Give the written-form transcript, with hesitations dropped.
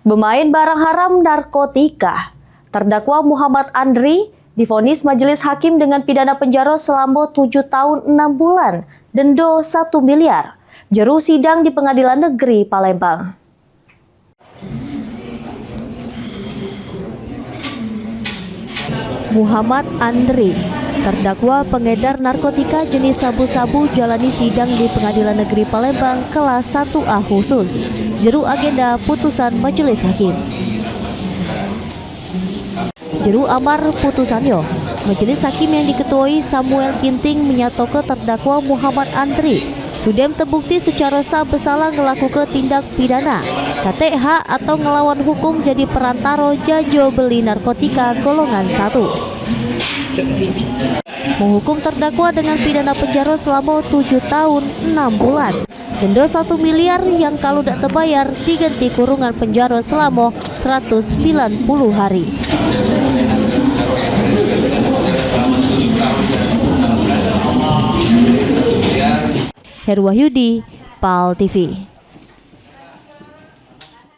Bermain barang haram narkotika. Terdakwa Muhammad Andri divonis majelis hakim dengan pidana penjara selama 7 tahun 6 bulan, denda 1 miliar. Juru sidang di Pengadilan Negeri Palembang. Muhammad Andri, terdakwa pengedar narkotika jenis sabu-sabu, jalani sidang di Pengadilan Negeri Palembang kelas 1A khusus. Juru agenda putusan majelis hakim. Juru amar putusannya, majelis hakim yang diketuai Samuel Ginting menyatakan terdakwa Muhammad Andri sudah terbukti secara sah bersalah melakukan tindak pidana KTH atau ngelawan hukum jadi perantara jajo beli narkotika golongan 1. Menghukum terdakwa dengan pidana penjara selama 7 tahun 6 bulan. Denda 1 miliar yang kalau tidak terbayar diganti kurungan penjara selama 190 hari. Heru Wahyudi, PAL TV.